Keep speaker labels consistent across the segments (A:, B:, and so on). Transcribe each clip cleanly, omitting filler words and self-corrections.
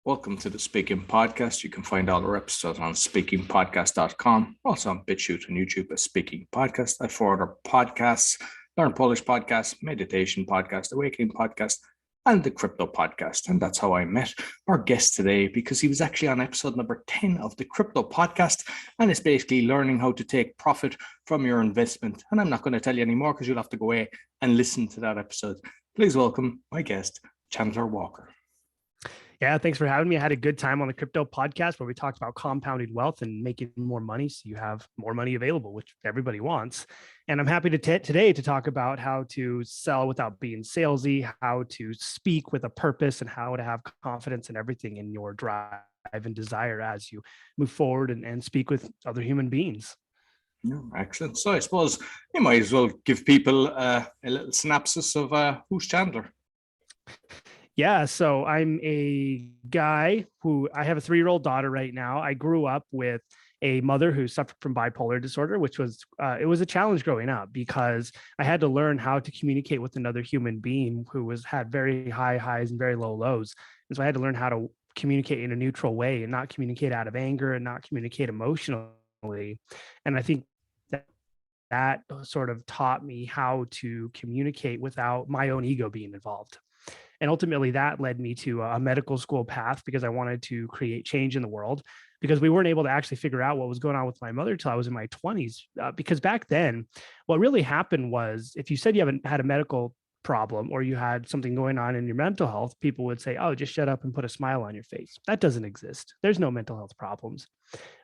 A: Welcome to the Speaking Podcast. You can find all our episodes on speakingpodcast.com, also on BitChute and YouTube as Speaking Podcast. I forward our podcasts, Learn Polish Podcast, Meditation Podcast, Awakening Podcast, and the Crypto Podcast. And that's how I met our guest today, because he was actually on episode number 10 of the Crypto Podcast, and it's basically learning how to take profit from your investment. And I'm not going to tell you anymore because you'll have to go away and listen to that episode. Please welcome my guest, Chandler Walker.
B: Yeah, thanks for having me. I had a good time on the Crypto Podcast where we talked about compounding wealth and making more money so you have more money available, which everybody wants. And I'm happy to today to talk about how to sell without being salesy, how to speak with a purpose, and how to have confidence in everything in your drive and desire as you move forward and speak with other human beings.
A: Yeah, excellent. So I suppose you might as well give people a little synopsis of who's Chandler.
B: Yeah, so I'm a guy who I have a 3-year-old daughter right now. I grew up with a mother who suffered from bipolar disorder, which was it was a challenge growing up because I had to learn how to communicate with another human being who had very high highs and very low lows. And so I had to learn how to communicate in a neutral way and not communicate out of anger and not communicate emotionally. And I think that sort of taught me how to communicate without my own ego being involved. And ultimately that led me to a medical school path because I wanted to create change in the world, because we weren't able to actually figure out what was going on with my mother till I was in my 20s. Because back then, what really happened was if you said you haven't had a medical problem or you had something going on in your mental health, people would say, oh, just shut up and put a smile on your face. That doesn't exist. There's no mental health problems.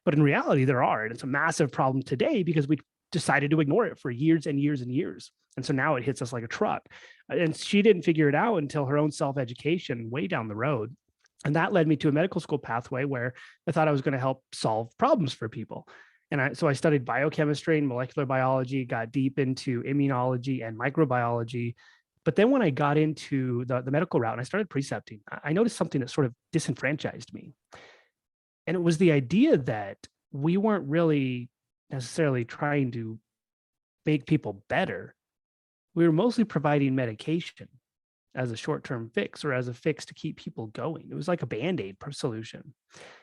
B: But in reality, there are. And it's a massive problem today because we decided to ignore it for years and years and years. And so now it hits us like a truck. And she didn't figure it out until her own self-education way down the road. And that led me to a medical school pathway where I thought I was going to help solve problems for people. And so I studied biochemistry and molecular biology, got deep into immunology and microbiology. But then when I got into the medical route and I started precepting, I noticed something that sort of disenfranchised me. And it was the idea that we weren't really necessarily trying to make people better. We were mostly providing medication as a short-term fix or as a fix to keep people going. It was like a Band-Aid solution.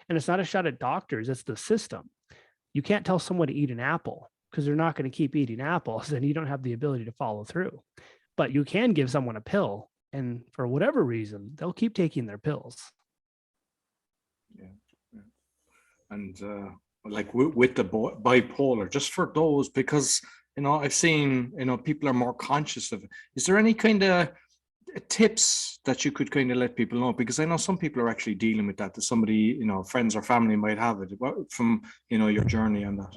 B: And it's not a shot at doctors, it's the system. You can't tell someone to eat an apple because they're not going to keep eating apples and you don't have the ability to follow through. But you can give someone a pill and for whatever reason, they'll keep taking their pills.
A: Yeah. And like with the bipolar, just for those, because I've seen, people are more conscious of it. Is there any kind of tips that you could kind of let people know? Because I know some people are actually dealing with that somebody, friends or family might have it from, your journey on that.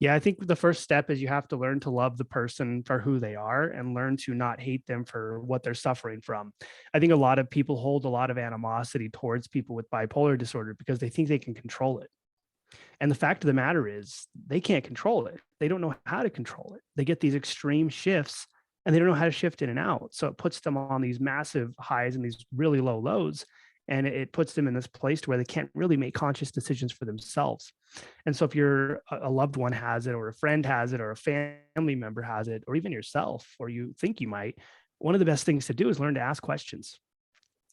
B: Yeah, I think the first step is you have to learn to love the person for who they are and learn to not hate them for what they're suffering from. I think a lot of people hold a lot of animosity towards people with bipolar disorder because they think they can control it. And the fact of the matter is they can't control it. They don't know how to control it. They get these extreme shifts and they don't know how to shift in and out. So it puts them on these massive highs and these really low lows. And it puts them in this place to where they can't really make conscious decisions for themselves. And so if a loved one has it, or a friend has it, or a family member has it, or even yourself, or you think you might, one of the best things to do is learn to ask questions.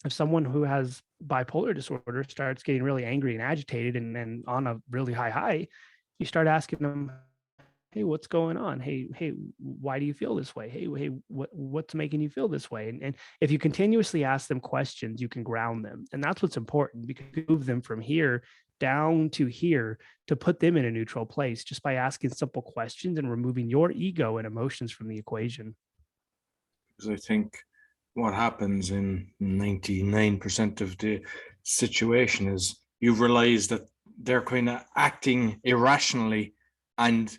B: If someone who has bipolar disorder starts getting really angry and agitated and on a really high, you start asking them, hey, what's going on? Hey, why do you feel this way? Hey, what's making you feel this way? And if you continuously ask them questions, you can ground them. And that's what's important, because you move them from here down to here to put them in a neutral place just by asking simple questions and removing your ego and emotions from the equation.
A: Because I think what happens in 99% of the situation is you realize that they're kind of acting irrationally and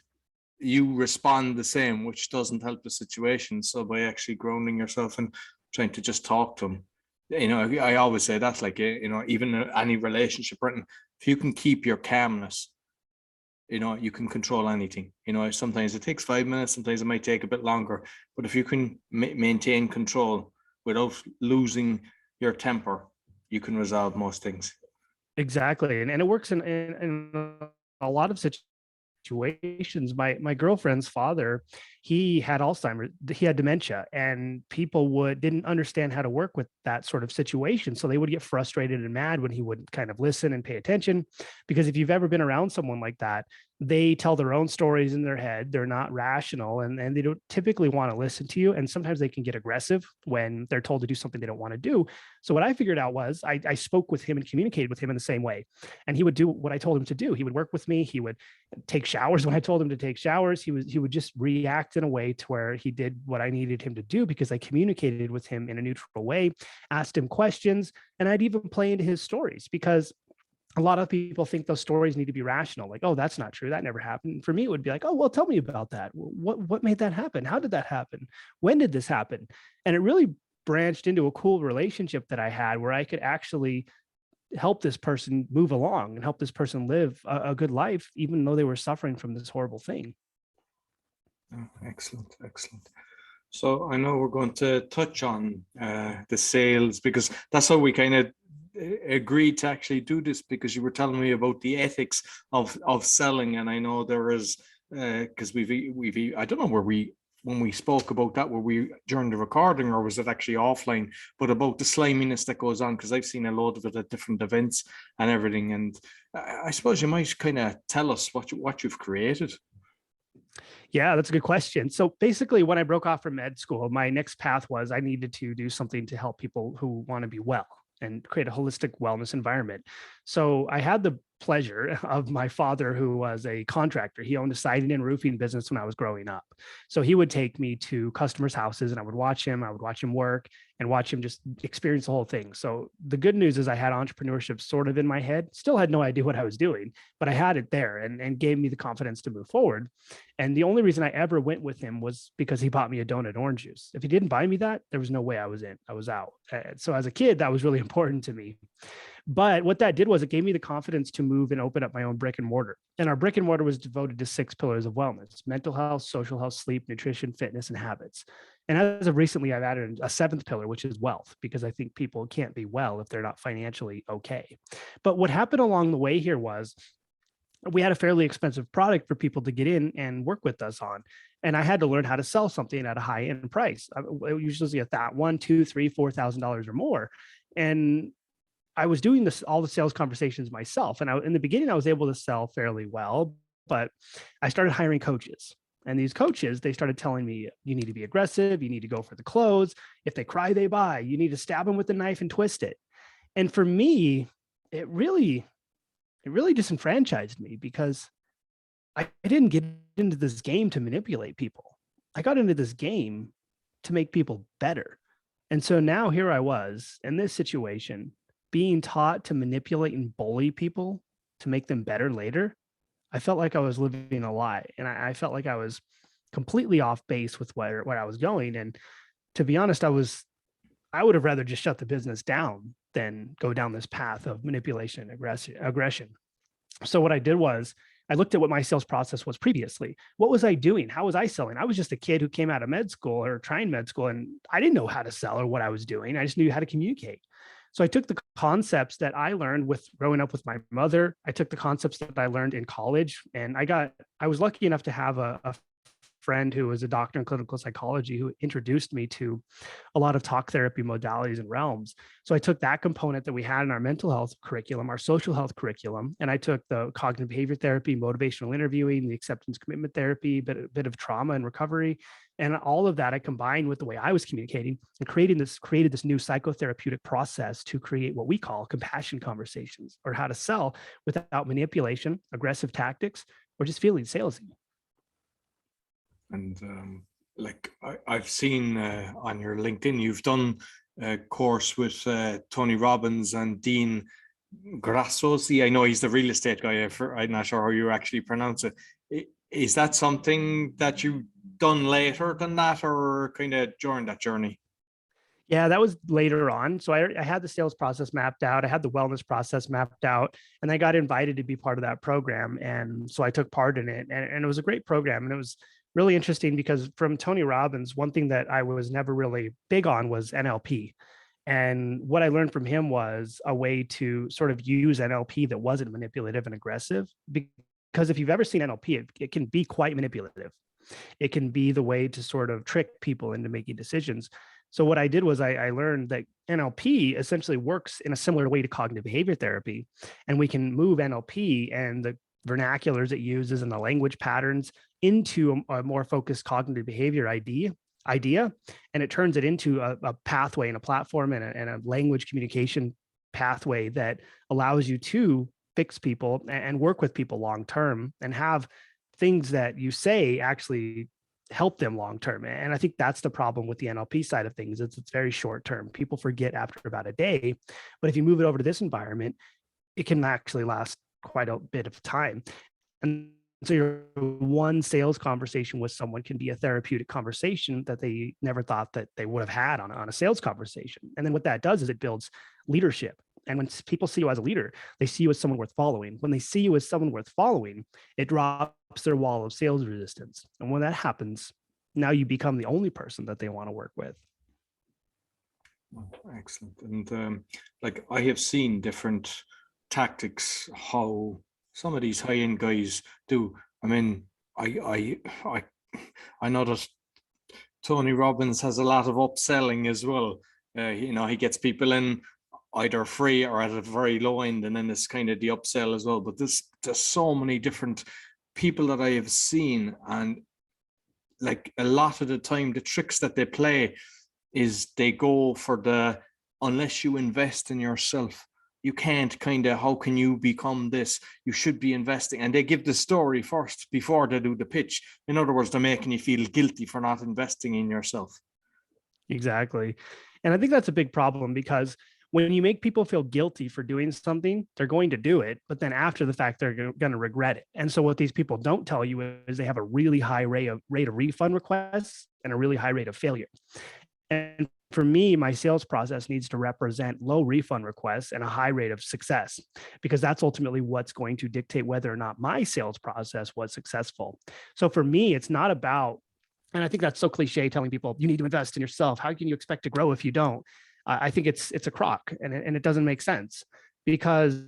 A: you respond the same, which doesn't help the situation. So by actually grounding yourself and trying to just talk to them, I always say that's like, even any relationship, if you can keep your calmness, you can control anything. Sometimes it takes 5 minutes, sometimes it might take a bit longer, but if you can maintain control without losing your temper, you can resolve most things.
B: Exactly. And it works in a lot of situations. situations. My girlfriend's father, he had Alzheimer's, he had dementia, and people didn't understand how to work with that sort of situation. So they would get frustrated and mad when he wouldn't kind of listen and pay attention. Because if you've ever been around someone like that, they tell their own stories in their head. They're not rational, and they don't typically want to listen to you. And sometimes they can get aggressive when they're told to do something they don't want to do. So what I figured out was I spoke with him and communicated with him in the same way. And he would do what I told him to do. He would work with me. He would take showers when I told him to take showers. He would just react in a way to where he did what I needed him to do, because I communicated with him in a neutral way, asked him questions, and I'd even play into his stories, because a lot of people think those stories need to be rational. Like, oh, that's not true. That never happened. For me, it would be like, oh, well, tell me about that. What made that happen? How did that happen? When did this happen? And it really branched into a cool relationship that I had, where I could actually help this person move along and help this person live a good life, even though they were suffering from this horrible thing.
A: Oh, excellent, excellent. So I know we're going to touch on the sales, because that's how we kind of agreed to actually do this, because you were telling me about the ethics of selling. And I know there is, because we've I don't know where when we spoke about that, were we during the recording or was it actually offline, but about the sliminess that goes on, because I've seen a load of it at different events and everything. And I suppose you might kind of tell us what you've created.
B: Yeah, that's a good question. So basically, when I broke off from med school, my next path was I needed to do something to help people who want to be well and create a holistic wellness environment. So I had the pleasure of my father, who was a contractor. He owned a siding and roofing business when I was growing up. So he would take me to customers' houses and I would watch him work and watch him just experience the whole thing. So the good news is I had entrepreneurship sort of in my head, still had no idea what I was doing, but I had it there and gave me the confidence to move forward. And the only reason I ever went with him was because he bought me a donut orange juice. If he didn't buy me that, there was no way I was in. I was out. So as a kid, that was really important to me. But what that did was it gave me the confidence to move and open up my own brick and mortar. And our brick and mortar was devoted to 6 pillars of wellness: mental health, social health, sleep, nutrition, fitness, and habits. And as of recently, I've added a 7th pillar, which is wealth, because I think people can't be well if they're not financially okay. But what happened along the way here was we had a fairly expensive product for people to get in and work with us on. And I had to learn how to sell something at a high end price. Usually at that $1,000, $2,000, $3,000, $4,000 or more. And I was doing all the sales conversations myself. And in the beginning, I was able to sell fairly well, but I started hiring coaches. And these coaches, they started telling me, you need to be aggressive. You need to go for the close. If they cry, they buy. You need to stab them with a knife and twist it. And for me, it really disenfranchised me, because I didn't get into this game to manipulate people. I got into this game to make people better. And so now here I was in this situation, being taught to manipulate and bully people to make them better later. I felt like I was living a lie, and I felt like I was completely off base with where I was going. And to be honest, I would have rather just shut the business down than go down this path of manipulation and aggression. So what I did was I looked at what my sales process was previously. What was I doing? How was I selling? I was just a kid who came out of med school or trying med school, and I didn't know how to sell or what I was doing. I just knew how to communicate. So I took the concepts that I learned with growing up with my mother. I took the concepts that I learned in college, and I was lucky enough to have a friend who was a doctor in clinical psychology who introduced me to a lot of talk therapy modalities and realms. So I took that component that we had in our mental health curriculum, our social health curriculum, and I took the cognitive behavior therapy, motivational interviewing, the acceptance commitment therapy, a bit of trauma and recovery. And all of that I combined with the way I was communicating and created this new psychotherapeutic process to create what we call compassion conversations, or how to sell without manipulation, aggressive tactics, or just feeling salesy.
A: And like I've seen on your LinkedIn, you've done a course with Tony Robbins and Dean Grassosi. I know he's the real estate guy. I'm not sure how you actually pronounce it. Is that something that you've done later than that, or kind of during that journey?
B: Yeah, that was later on. So I had the sales process mapped out. I had the wellness process mapped out, and I got invited to be part of that program. And so I took part in it, and it was a great program. And it was really interesting because from Tony Robbins, one thing that I was never really big on was NLP. And what I learned from him was a way to sort of use NLP that wasn't manipulative and aggressive, Because if you've ever seen NLP, it can be quite manipulative. It can be the way to sort of trick people into making decisions. So what I did was I learned that NLP essentially works in a similar way to cognitive behavior therapy, and we can move NLP and the vernaculars it uses and the language patterns into a more focused cognitive behavior idea, and it turns it into a pathway and a platform and a language communication pathway that allows you to fix people and work with people long term and have things that you say actually help them long term. And I think that's the problem with the NLP side of things. It's very short term. People forget after about a day. But if you move it over to this environment, it can actually last quite a bit of time. And so your one sales conversation with someone can be a therapeutic conversation that they never thought that they would have had on a sales conversation. And then what that does is it builds leadership. And when people see you as a leader, they see you as someone worth following. When they see you as someone worth following, it drops their wall of sales resistance. And when that happens, now you become the only person that they want to work with.
A: Excellent. And like I have seen different tactics, how some of these high-end guys do. I mean, I know that Tony Robbins has a lot of upselling as well. He gets people in either free or at a very low end, and then it's kind of the upsell as well. But there's so many different people that I have seen, and like a lot of the time the tricks that they play is they go for the unless you invest in yourself, you can't how can you become this? You should be investing. And they give the story first before they do the pitch. In other words, they're making you feel guilty for not investing in yourself.
B: Exactly. And I think that's a big problem, because when you make people feel guilty for doing something, they're going to do it, but then after the fact, they're going to regret it. And so what these people don't tell you is they have a really high rate of refund requests and a really high rate of failure. And for me, my sales process needs to represent low refund requests and a high rate of success, because that's ultimately what's going to dictate whether or not my sales process was successful. So for me, it's not about, and I think that's so cliche, telling people you need to invest in yourself. How can you expect to grow if you don't? I think it's a crock, and it doesn't make sense, because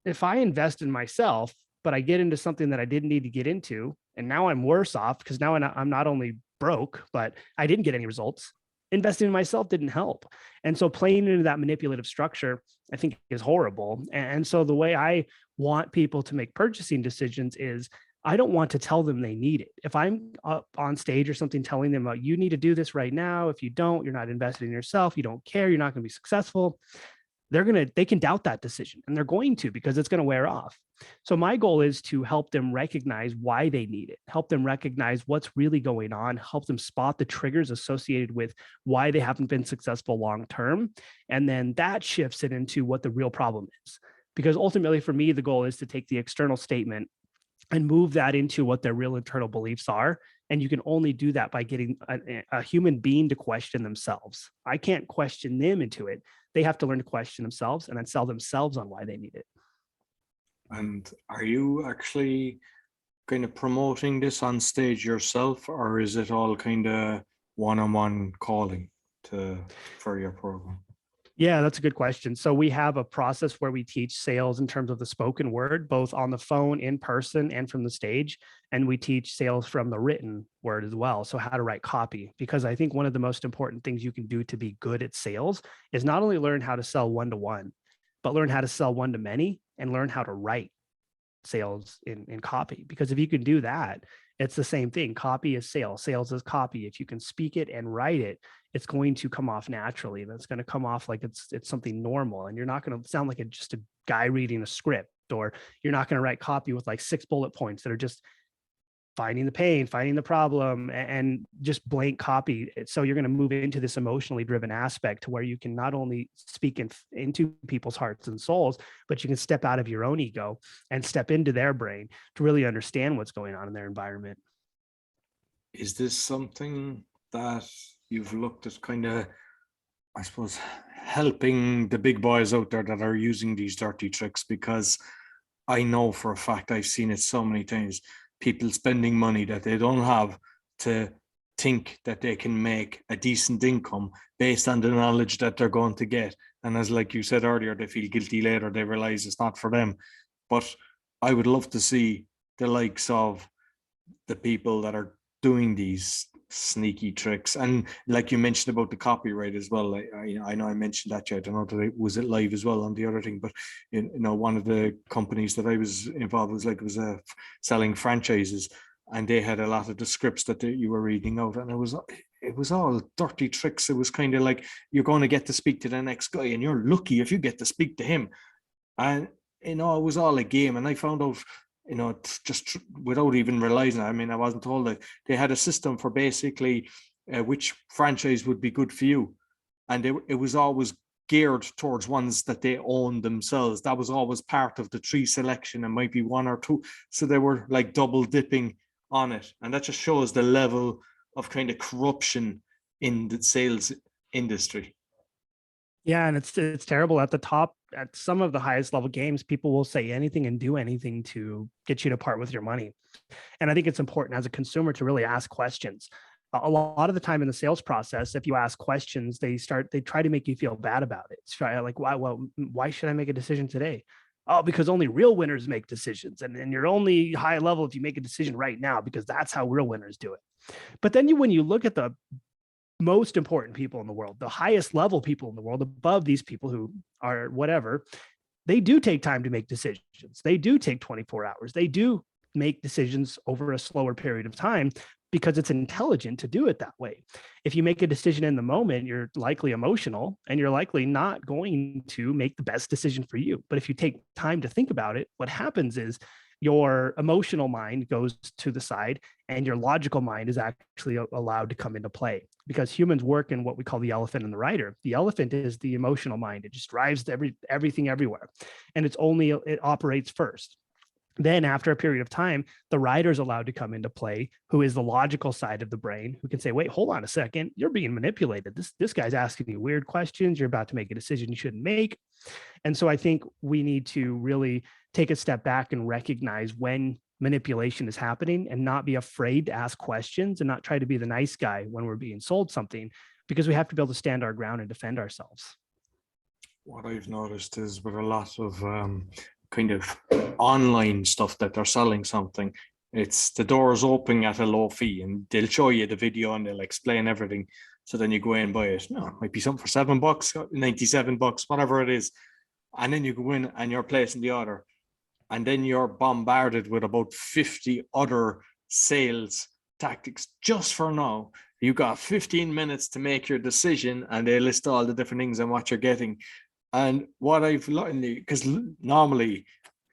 B: if I invest in myself, but I get into something that I didn't need to get into, and now I'm worse off because now I'm not only broke, but I didn't get any results. Investing in myself didn't help. And so playing into that manipulative structure, I think, is horrible. And so the way I want people to make purchasing decisions is I don't want to tell them they need it. If I'm up on stage or something telling them, you need to do this right now. If you don't, you're not invested in yourself. You don't care. You're not going to be successful. They can doubt that decision, and they're going to, because it's going to wear off. So my goal is to help them recognize why they need it, help them recognize what's really going on, help them spot the triggers associated with why they haven't been successful long-term. And then that shifts it into what the real problem is. Because ultimately for me, the goal is to take the external statement and move that into what their real internal beliefs are. And you can only do that by getting a human being to question themselves. I can't question them into it. They have to learn to question themselves and then sell themselves on why they need it.
A: And are you actually kind of promoting this on stage yourself, or is it all kind of one-on-one calling for your program?
B: Yeah, that's a good question. So we have a process where we teach sales in terms of the spoken word, both on the phone, in person, and from the stage. And we teach sales from the written word as well. So how to write copy, because I think one of the most important things you can do to be good at sales is not only learn how to sell one-to-one, but learn how to sell one-to-many and learn how to write sales in copy. Because if you can do that, it's the same thing. Copy is sales. Sales is copy. If you can speak it and write it, it's going to come off naturally. And it's going to come off like it's something normal. And you're not going to sound like just a guy reading a script, or you're not going to write copy with like 6 bullet points that are just finding the pain, finding the problem, and just blank copy. So you're going to move into this emotionally driven aspect to where you can not only speak into people's hearts and souls, but you can step out of your own ego and step into their brain to really understand what's going on in their environment.
A: Is this something that you've looked at kind of, I suppose, helping the big boys out there that are using these dirty tricks? Because I know for a fact, I've seen it so many times, people spending money that they don't have to think that they can make a decent income based on the knowledge that they're going to get. And as like you said earlier, they feel guilty later, they realize it's not for them. But I would love to see the likes of the people that are doing these sneaky tricks. And like you mentioned about the copyright as well, I know I mentioned that, I don't know that was it live as well on the other thing, but one of the companies that I was involved with, like, was selling franchises, and they had a lot of the scripts that you were reading out, and it was all dirty tricks. It was kind of like, you're going to get to speak to the next guy, and you're lucky if you get to speak to him. And it was all a game. And I found out, just without even realizing it, I mean, I wasn't told that they had a system for basically which franchise would be good for you, and it was always geared towards ones that they owned themselves. That was always part of the tree selection, and might be one or two, so they were like double dipping on it. And that just shows the level of kind of corruption in the sales industry.
B: Yeah, and it's terrible at the top. At some of the highest level games, people will say anything and do anything to get you to part with your money. And I think it's important as a consumer to really ask questions. A lot of the time in the sales process, if you ask questions, they try to make you feel bad about it. It's like, why should I make a decision today? Oh, because only real winners make decisions. And you're only high level if you make a decision right now, because that's how real winners do it. But then when you look at the most important people in the world, the highest level people in the world, above these people who are whatever, they do take time to make decisions. They do take 24 hours. They do make decisions over a slower period of time, because it's intelligent to do it that way. If you make a decision in the moment, you're likely emotional, and you're likely not going to make the best decision for you. But if you take time to think about it, what happens is your emotional mind goes to the side, and your logical mind is actually allowed to come into play, because humans work in what we call the elephant and the rider. The elephant is the emotional mind. It just drives everything everywhere, and it operates first. Then after a period of time, the rider is allowed to come into play, who is the logical side of the brain, who can say, wait, hold on a second, you're being manipulated. This guy's asking you weird questions. You're about to make a decision you shouldn't make. And so I think we need to really take a step back and recognize when manipulation is happening, and not be afraid to ask questions, and not try to be the nice guy when we're being sold something, because we have to be able to stand our ground and defend ourselves.
A: What I've noticed is with a lot of kind of online stuff that they're selling something, it's the doors open at a low fee, and they'll show you the video and they'll explain everything. So then you go in and buy it. No, it might be something for $7, 97 bucks, whatever it is. And then you go in and you're placing the order. And then you're bombarded with about 50 other sales tactics just for now. You got 15 minutes to make your decision, and they list all the different things and what you're getting. And what I've learned, because normally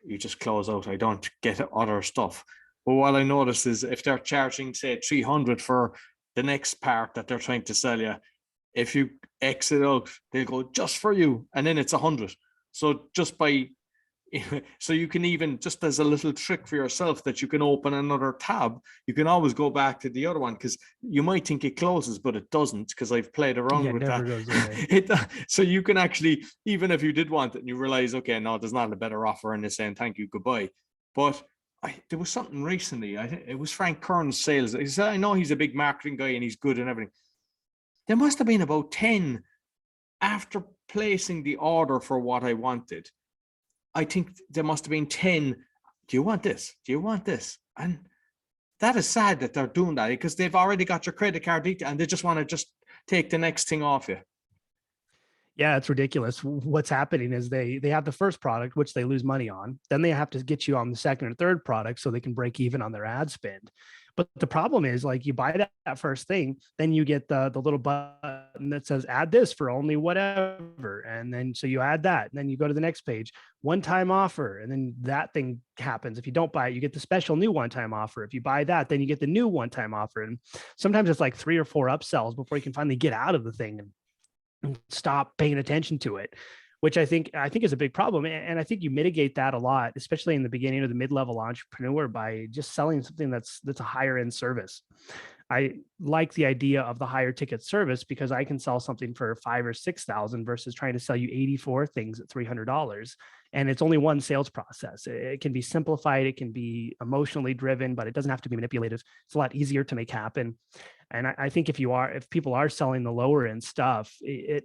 A: you just close out, I don't get other stuff. But what I notice is, if they're charging, say, 300 for the next part that they're trying to sell you, if you exit out, they'll go just for you, and then it's 100. So just by so you can, even just as a little trick for yourself, that you can open another tab, you can always go back to the other one, because you might think it closes, but it doesn't, because I've played around with
B: never
A: that.
B: Goes away.
A: So you can actually, even if you did want it and you realize, okay, no, there's not a better offer, and they're saying thank you, goodbye. But there was something recently, I think it was Frank Kern's sales. He said, I know he's a big marketing guy and he's good and everything. There must have been about 10 after placing the order for what I wanted. I think there must have been 10. Do you want this? Do you want this? And that is sad that they're doing that, because they've already got your credit card detail and they just want to just take the next thing off you.
B: Yeah, it's ridiculous. What's happening is they have the first product, which they lose money on. Then they have to get you on the second or third product so they can break even on their ad spend. But the problem is, like, you buy that first thing, then you get the little button that says add this for only whatever. And then so you add that, and then you go to the next page, one-time offer. And then that thing happens. If you don't buy it, you get the special new one-time offer. If you buy that, then you get the new one-time offer. And sometimes it's like 3 or 4 upsells before you can finally get out of the thing and stop paying attention to it, which I think is a big problem. And I think you mitigate that a lot, especially in the beginning of the mid-level entrepreneur, by just selling something that's a higher end service. I like the idea of the higher ticket service, because I can sell something for 5,000 or 6,000 versus trying to sell you 84 things at $300. And it's only one sales process. It can be simplified. It can be emotionally driven, but it doesn't have to be manipulative. It's a lot easier to make happen. And I think if people are selling the lower end stuff, it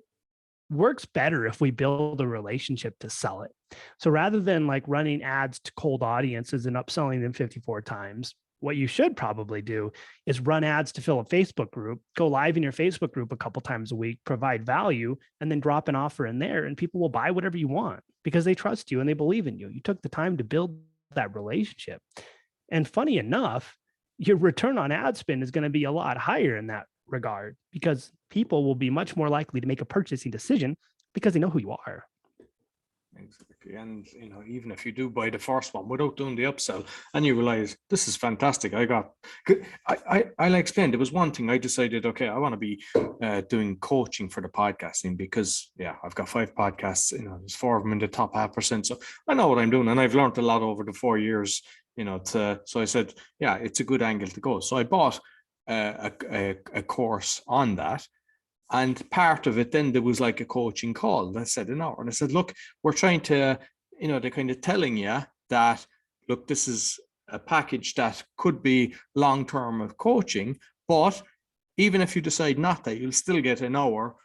B: works better if we build a relationship to sell it. So rather than like running ads to cold audiences and upselling them 54 times, what you should probably do is run ads to fill a Facebook group, go live in your Facebook group a couple times a week, provide value, and then drop an offer in there, and people will buy whatever you want because they trust you and they believe in you. You took the time to build that relationship. And funny enough, your return on ad spend is going to be a lot higher in that regard because people will be much more likely to make a purchasing decision because they know who you are.
A: Exactly. And even if you do buy the first one without doing the upsell and you realize this is fantastic, I explained, there was one thing I decided, okay, I want to be doing coaching for the podcasting because I've got 5 podcasts, there's 4 of them in the top 0.5%. So I know what I'm doing and I've learned a lot over the 4 years, so I said, it's a good angle to go. So I bought a course on that. And part of it, then there was like a coaching call that said an hour. And I said, look, we're trying to, they're kind of telling you that, look, this is a package that could be long-term of coaching, but even if you decide not that, you'll still get an hour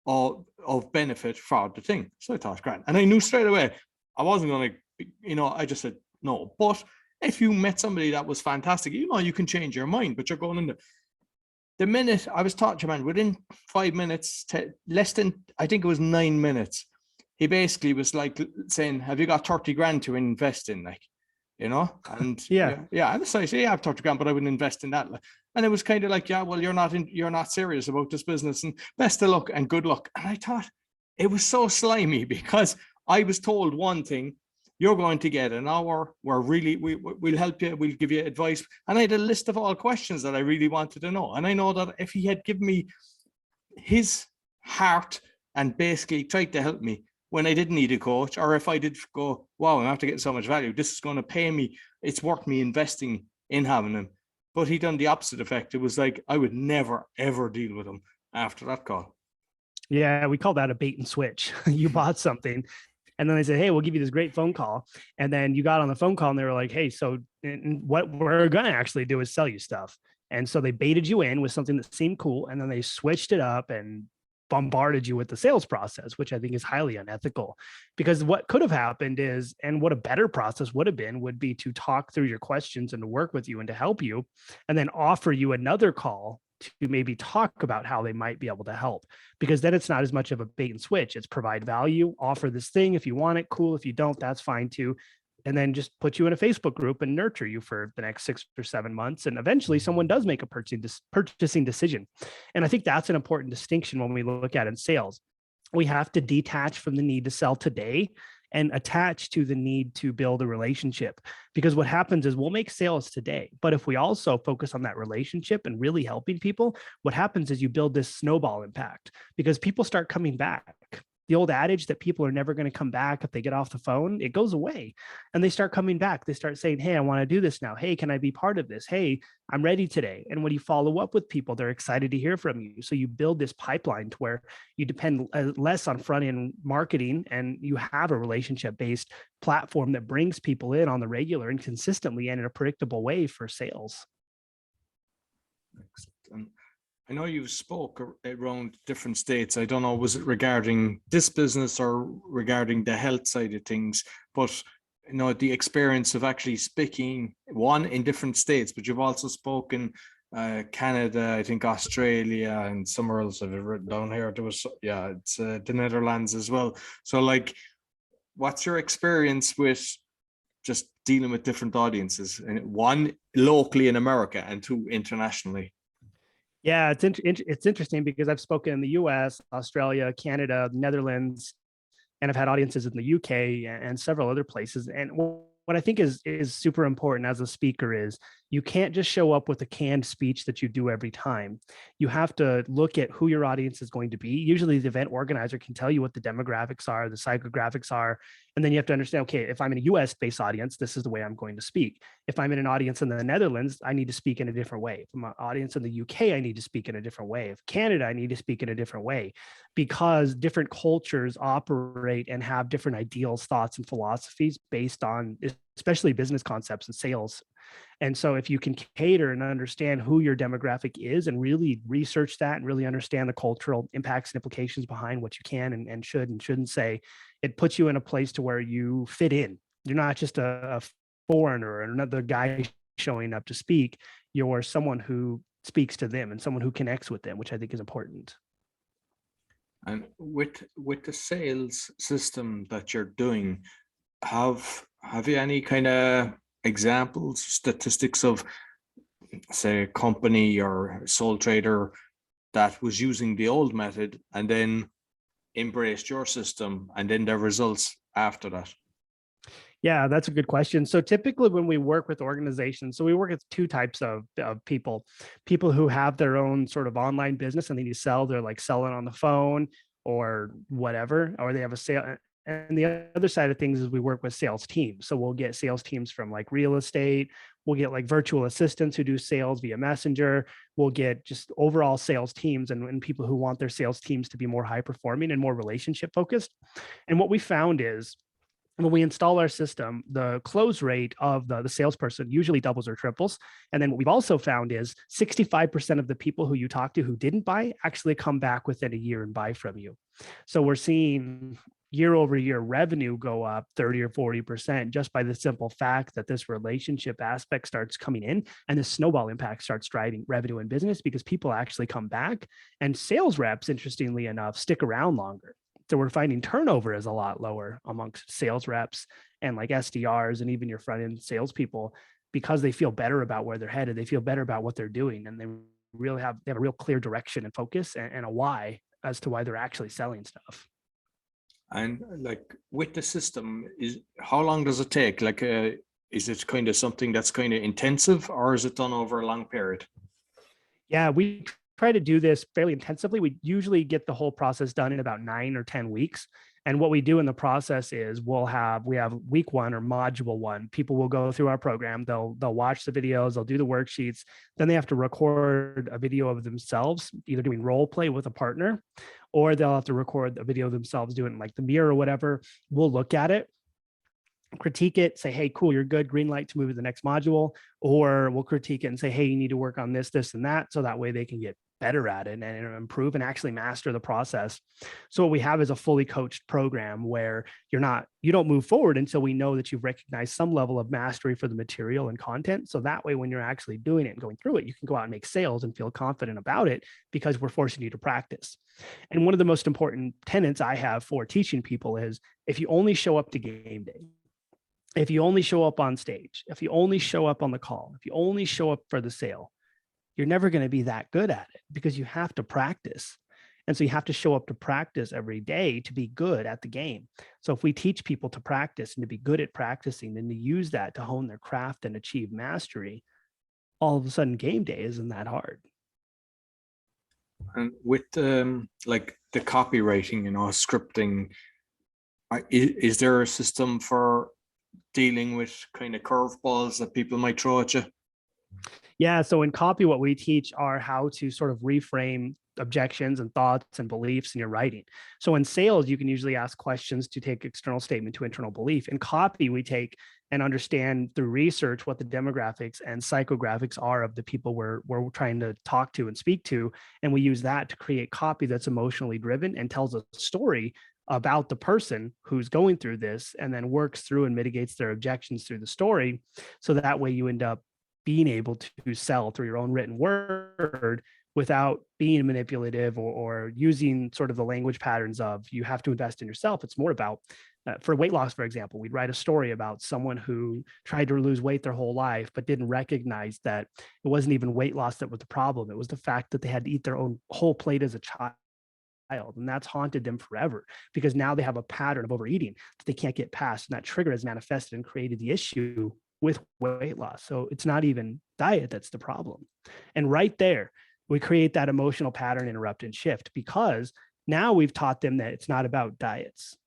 A: of benefit for the thing. So I thought, grand. And I knew straight away, I wasn't going to, I just said no. But if you met somebody that was fantastic, you can change your mind, but you're going in there. The minute I was talking to a man, within 5 minutes, less than, I think it was 9 minutes, he basically was like saying, have you got 30 grand to invest in? And And so I say, I have 30 grand, but I wouldn't invest in that. And it was kind of like, well, you're not serious about this business, and best of luck and good luck. And I thought it was so slimy because I was told one thing, you're going to get an hour where really we'll help you, we'll give you advice. And I had a list of all questions that I really wanted to know. And I know that if he had given me his heart and basically tried to help me when I didn't need a coach, or if I did go, wow, I'm after getting so much value, this is going to pay me, it's worth me investing in having him. But he done the opposite effect. It was like, I would never, ever deal with him after that call.
B: Yeah, we call that a bait and switch. You bought something. And then they said, hey, we'll give you this great phone call. And then you got on the phone call and they were like, hey, so what we're going to actually do is sell you stuff. And so they baited you in with something that seemed cool. And then they switched it up and bombarded you with the sales process, which I think is highly unethical. Because what could have happened is, and what a better process would have been, would be to talk through your questions and to work with you and to help you, and then offer you another call to maybe talk about how they might be able to help, because then it's not as much of a bait and switch. It's provide value, offer this thing. If you want it, cool. If you don't, that's fine too. And then just put you in a Facebook group and nurture you for the next 6 or 7 months. And eventually someone does make a purchasing decision. And I think that's an important distinction when we look at in sales. We have to detach from the need to sell today and attach to the need to build a relationship. Because what happens is we'll make sales today, but if we also focus on that relationship and really helping people, what happens is you build this snowball impact because people start coming back. The old adage that people are never going to come back if they get off the phone, it goes away and they start coming back. They start saying, hey, I want to do this now. Hey, can I be part of this? Hey, I'm ready today. And when you follow up with people, they're excited to hear from you. So you build this pipeline to where you depend less on front end marketing and you have a relationship based platform that brings people in on the regular and consistently and in a predictable way for sales.
A: Excellent. I know you spoke around different states. I don't know, was it regarding this business or regarding the health side of things? But the experience of actually speaking in different states, but you've also spoken Canada, I think Australia, and somewhere else I've written down here. There was it's the Netherlands as well. So what's your experience with just dealing with different audiences? And 1, locally in America, and 2, internationally.
B: Yeah, it's interesting because I've spoken in the US, Australia, Canada, Netherlands, and I've had audiences in the UK and several other places. And what I think is super important as a speaker is you can't just show up with a canned speech that you do every time. You have to look at who your audience is going to be. Usually the event organizer can tell you what the demographics are, the psychographics are, and then you have to understand, okay, if I'm in a US based audience, this is the way I'm going to speak. If I'm in an audience in the Netherlands, I need to speak in a different way. If I'm an audience in the UK, I need to speak in a different way. If Canada, I need to speak in a different way, because different cultures operate and have different ideals, thoughts, and philosophies based on especially business concepts and sales. And so if you can cater and understand who your demographic is and really research that and really understand the cultural impacts and implications behind what you can and should and shouldn't say, it puts you in a place to where you fit in. You're not just a foreigner or another guy showing up to speak. You're someone who speaks to them and someone who connects with them, which I think is important.
A: And with the sales system that you're doing, have you any kind of examples, statistics of, say, a company or sole trader that was using the old method and then embraced your system, and then their results after that?
B: Yeah, that's a good question. So typically when we work with organizations, so we work with two types of people who have their own sort of online business and they need to sell, they're like selling on the phone or whatever, or they have a sale. And the other side of things is we work with sales teams. So we'll get sales teams from like real estate. We'll get like virtual assistants who do sales via messenger. We'll get just overall sales teams and people who want their sales teams to be more high performing and more relationship focused. And what we found is when we install our system, the close rate of the salesperson usually doubles or triples. And then what we've also found is 65% of the people who you talk to who didn't buy actually come back within a year and buy from you. So we're seeing year over year revenue go up 30 or 40% just by the simple fact that this relationship aspect starts coming in and the snowball impact starts driving revenue and business because people actually come back, and sales reps, interestingly enough, stick around longer. So we're finding turnover is a lot lower amongst sales reps and like SDRs and even your front end salespeople because they feel better about where they're headed. They feel better about what they're doing, and they have a real clear direction and focus and a why as to why they're actually selling stuff.
A: And like with the system, how long does it take? Like, is it kind of something that's kind of intensive, or is it done over a long period?
B: Yeah, we try to do this fairly intensively. We usually get the whole process done in about 9 or 10 weeks. And what we do in the process is we have week 1 or module 1. People will go through our program. They'll watch the videos. They'll do the worksheets. Then they have to record a video of themselves, either doing role play with a partner, or they'll have to record a video of themselves doing like the mirror or whatever. We'll look at it, critique it, say, hey, cool, you're good, green light to move to the next module. Or we'll critique it and say, hey, you need to work on this, this, and that. So that way they can get better at it and improve and actually master the process. So what we have is a fully coached program where you don't move forward until we know that you've recognized some level of mastery for the material and content. So that way, when you're actually doing it and going through it, you can go out and make sales and feel confident about it because we're forcing you to practice. And one of the most important tenets I have for teaching people is if you only show up to game day, if you only show up on stage, if you only show up on the call, if you only show up for the sale, you're never going to be that good at it because you have to practice. And so you have to show up to practice every day to be good at the game. So if we teach people to practice and to be good at practicing and to use that to hone their craft and achieve mastery, all of a sudden game day isn't that hard.
A: And with like the copywriting, scripting, is there a system for dealing with kind of curveballs that people might throw at you?
B: Yeah. So in copy, what we teach are how to sort of reframe objections and thoughts and beliefs in your writing. So in sales, you can usually ask questions to take external statement to internal belief. In copy, we take and understand through research what the demographics and psychographics are of the people we're trying to talk to and speak to. And we use that to create copy that's emotionally driven and tells a story about the person who's going through this and then works through and mitigates their objections through the story. So that way you end up being able to sell through your own written word without being manipulative or using sort of the language patterns of you have to invest in yourself. It's more about, for weight loss, for example, we'd write a story about someone who tried to lose weight their whole life, but didn't recognize that it wasn't even weight loss that was the problem. It was the fact that they had to eat their own whole plate as a child. And that's haunted them forever because now they have a pattern of overeating that they can't get past. And that trigger has manifested and created the issue with weight loss. So it's not even diet that's the problem. And right there, we create that emotional pattern interrupt and shift because now we've taught them that it's not about diets.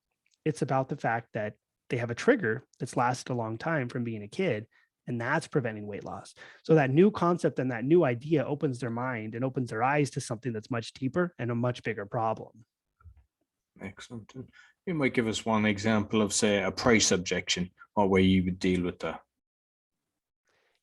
B: It's about the fact that they have a trigger that's lasted a long time from being a kid, and that's preventing weight loss. So that new concept and that new idea opens their mind and opens their eyes to something that's much deeper and a much bigger problem.
A: Excellent. And you might give us one example of, say, a price objection, or way you would deal with that.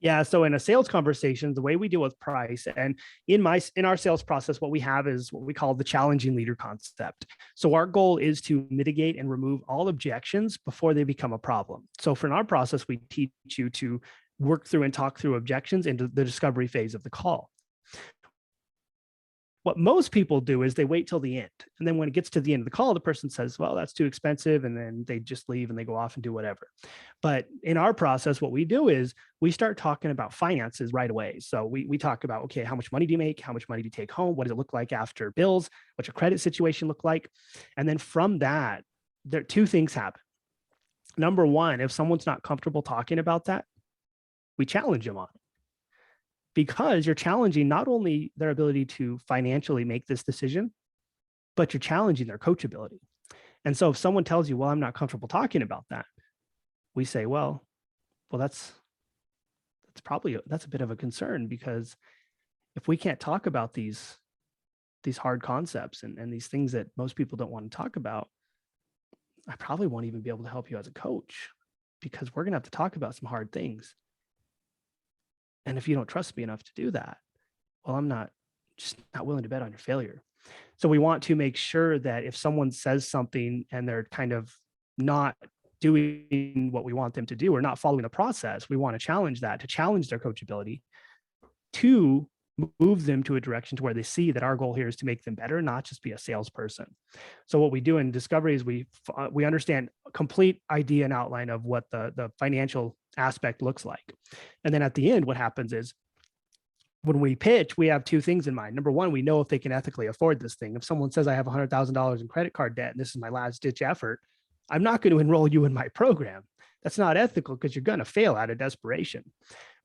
B: Yeah. So in a sales conversation, the way we deal with price, and in our sales process, what we have is what we call the challenging leader concept. So our goal is to mitigate and remove all objections before they become a problem. So for our process, we teach you to work through and talk through objections into the discovery phase of the call. What most people do is they wait till the end. And then when it gets to the end of the call, the person says, well, that's too expensive. And then they just leave and they go off and do whatever. But in our process, what we do is we start talking about finances right away. So we talk about, okay, how much money do you make? How much money do you take home? What does it look like after bills? What's your credit situation look like? And then from that, there two things happen. Number one, if someone's not comfortable talking about that, we challenge them on it. Because you're challenging not only their ability to financially make this decision, but you're challenging their coachability. And so if someone tells you, well, I'm not comfortable talking about that, we say, well, that's a bit of a concern, because if we can't talk about these hard concepts and these things that most people don't want to talk about, I probably won't even be able to help you as a coach, because we're going to have to talk about some hard things. And if you don't trust me enough to do that, well, I'm not willing to bet on your failure. So we want to make sure that if someone says something and they're kind of not doing what we want them to do or not following the process, we want to challenge that, to challenge their coachability, to move them to a direction to where they see that our goal here is to make them better, not just be a salesperson. So what we do in discovery is we understand a complete idea and outline of what the financial aspect looks like. And then at the end, what happens is when we pitch, we have two things in mind. Number one, we know if they can ethically afford this thing. If someone says I have $100,000 in credit card debt and this is my last ditch effort, I'm not going to enroll you in my program. That's not ethical, because you're going to fail out of desperation.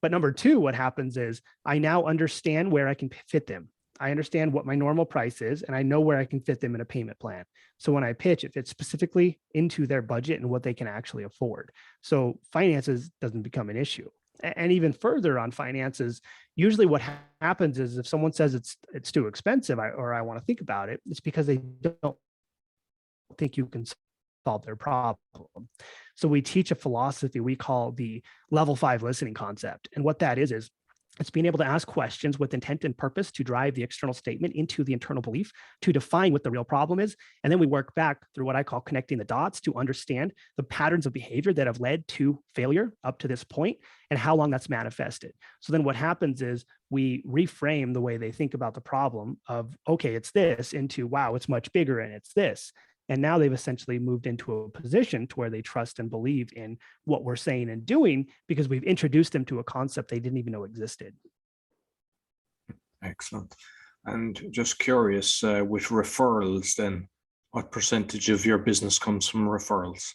B: But number two, what happens is I now understand where I can fit them. I understand what my normal price is, and I know where I can fit them in a payment plan. So when I pitch, it fits specifically into their budget and what they can actually afford. So finances doesn't become an issue. And even further on finances, usually what happens is if someone says it's too expensive, or I want to think about it, it's because they don't think you can solve their problem. So we teach a philosophy we call the level 5 listening concept. And what that is it's being able to ask questions with intent and purpose to drive the external statement into the internal belief, to define what the real problem is. And then we work back through what I call connecting the dots to understand the patterns of behavior that have led to failure up to this point and how long that's manifested. So then what happens is we reframe the way they think about the problem of, okay, it's this, into, wow, it's much bigger and it's this. And now they've essentially moved into a position to where they trust and believe in what we're saying and doing, because we've introduced them to a concept they didn't even know existed.
A: Excellent. And just curious, with referrals, then what percentage of your business comes from referrals?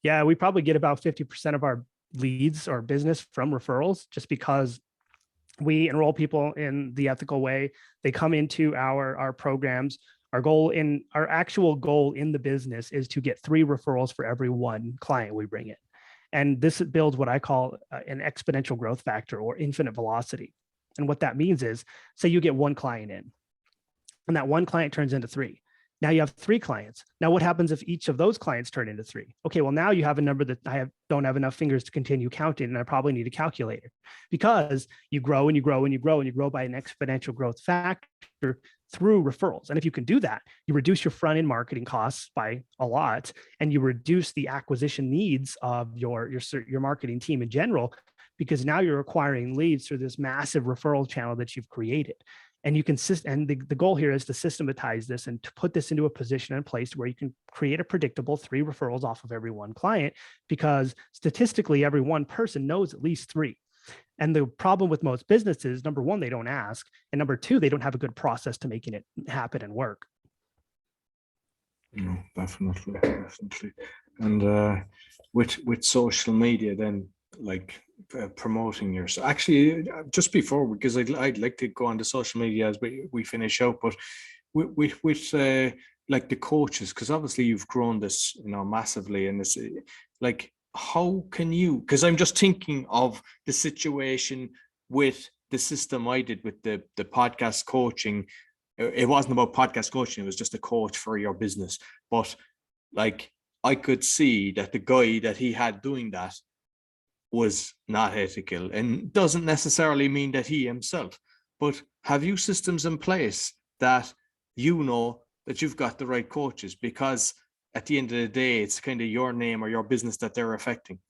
B: Yeah, we probably get about 50% of our leads or business from referrals, just because we enroll people in the ethical way. They come into our programs. Our actual goal in the business is to get 3 referrals for every 1 client we bring in. And this builds what I call an exponential growth factor, or infinite velocity. And what that means is, say you get 1 client in, and that 1 client turns into 3. Now you have 3 clients. Now what happens if each of those clients turn into 3? Okay, well, now you have a number that don't have enough fingers to continue counting, and I probably need a calculator, because you grow and you grow and you grow and you grow by an exponential growth factor through referrals. And if you can do that, you reduce your front end marketing costs by a lot, and you reduce the acquisition needs of your marketing team in general, because now you're acquiring leads through this massive referral channel that you've created. And you can the goal here is to systematize this and to put this into a position and place where you can create a predictable 3 referrals off of every 1 client, because statistically every 1 person knows at least 3. And the problem with most businesses, number one, they don't ask. And number 2, they don't have a good process to making it happen and work.
A: No, definitely. And with social media, then, like promoting yourself. Actually, just before, because I'd like to go on to social media as we finish out, but with like the coaches, because obviously you've grown this, massively, and it's like, how can you, because I'm just thinking of the situation with the system I did with the podcast coaching, it wasn't about podcast coaching. It was just a coach for your business. But like, I could see that the guy that he had doing that was not ethical, and doesn't necessarily mean that he himself. But have you systems in place that you know that you've got the right coaches? Because at the end of the day, it's kind of your name or your business that they're affecting.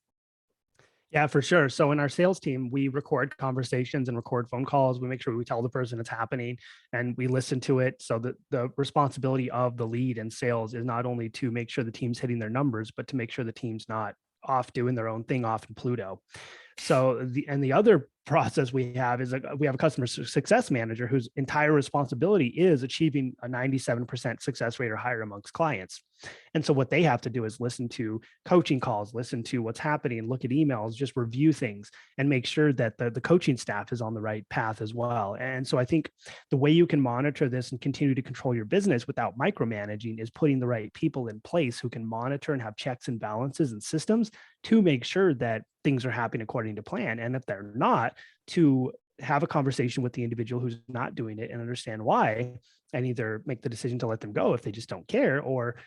B: Yeah, for sure. So in our sales team, we record conversations and record phone calls. We make sure we tell the person it's happening and we listen to it. So that the responsibility of the lead in sales is not only to make sure the team's hitting their numbers, but to make sure the team's not off doing their own thing off in Pluto. So the other process we have is we have a customer success manager whose entire responsibility is achieving a 97% success rate or higher amongst clients. And so what they have to do is listen to coaching calls, listen to what's happening, look at emails, just review things and make sure that the coaching staff is on the right path as well. And so I think the way you can monitor this and continue to control your business without micromanaging is putting the right people in place who can monitor and have checks and balances and systems to make sure that things are happening according to plan. And if they're not, to have a conversation with the individual who's not doing it and understand why, and either make the decision to let them go if they just don't care, or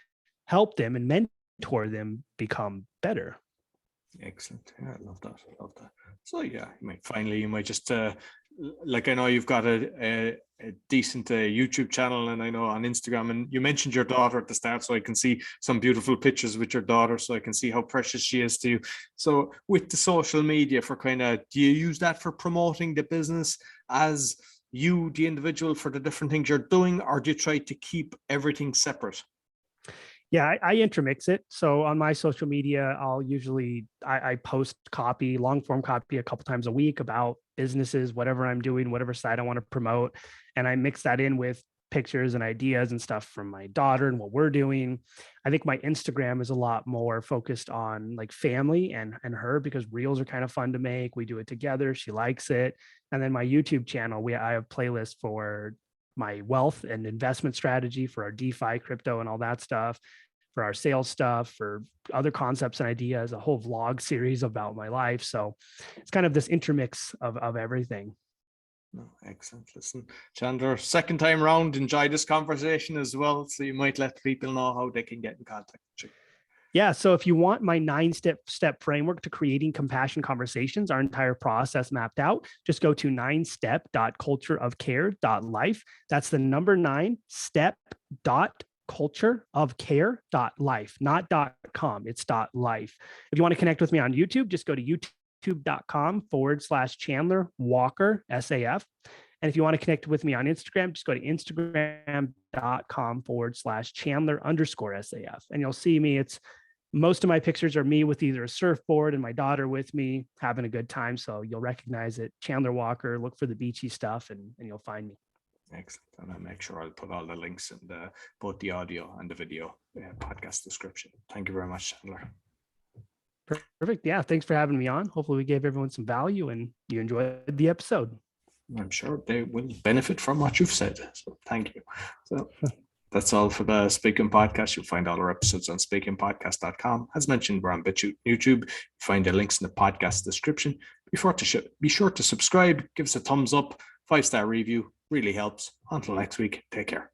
B: help them and mentor them become better.
A: Excellent. Yeah, I love that. I love that. So yeah, you might just like, I know you've got a decent YouTube channel, and I know on Instagram, and you mentioned your daughter at the start, so I can see some beautiful pictures with your daughter, so I can see how precious she is to you. So with the social media, for kind of, do you use that for promoting the business as you, the individual, for the different things you're doing, or do you try to keep everything separate?
B: Yeah, I intermix it. So on my social media, I'll usually I post copy, long form copy a couple times a week about businesses, whatever I'm doing, whatever site I want to promote. And I mix that in with pictures and ideas and stuff from my daughter and what we're doing. I think my Instagram is a lot more focused on like family and her, because reels are kind of fun to make. We do it together. She likes it. And then my YouTube channel, I have playlists for my wealth and investment strategy, for our DeFi, crypto, and all that stuff, for our sales stuff, for other concepts and ideas, a whole vlog series about my life. So it's kind of this intermix of everything.
A: Oh, excellent. Listen, Chandler, second time round, enjoy this conversation as well. So you might let people know how they can get in contact with you.
B: Yeah. So if you want my 9-step framework to creating compassion conversations, our entire process mapped out, just go to 9step.cultureofcare.life. That's the number 9step.cultureofcare.life, not .com, it's .life. If you want to connect with me on YouTube, just go to youtube.com/Chandler Walker SAF. And if you want to connect with me on Instagram, just go to instagram.com/Chandler_SAF. And you'll see me. Most of my pictures are me with either a surfboard and my daughter with me having a good time. So you'll recognize it. Chandler Walker, look for the beachy stuff and you'll find me.
A: Excellent. And I'll make sure I'll put all the links in both the audio and the video podcast description. Thank you very much, Chandler.
B: Perfect. Yeah. Thanks for having me on. Hopefully we gave everyone some value and you enjoyed the episode.
A: I'm sure they will benefit from what you've said. So thank you. So that's all for the Speaking Podcast. You'll find all our episodes on speakingpodcast.com. As mentioned, we're on YouTube. Find the links in the podcast description. Be sure to subscribe, give us a thumbs up, 5-star review. Really helps. Until next week, take care.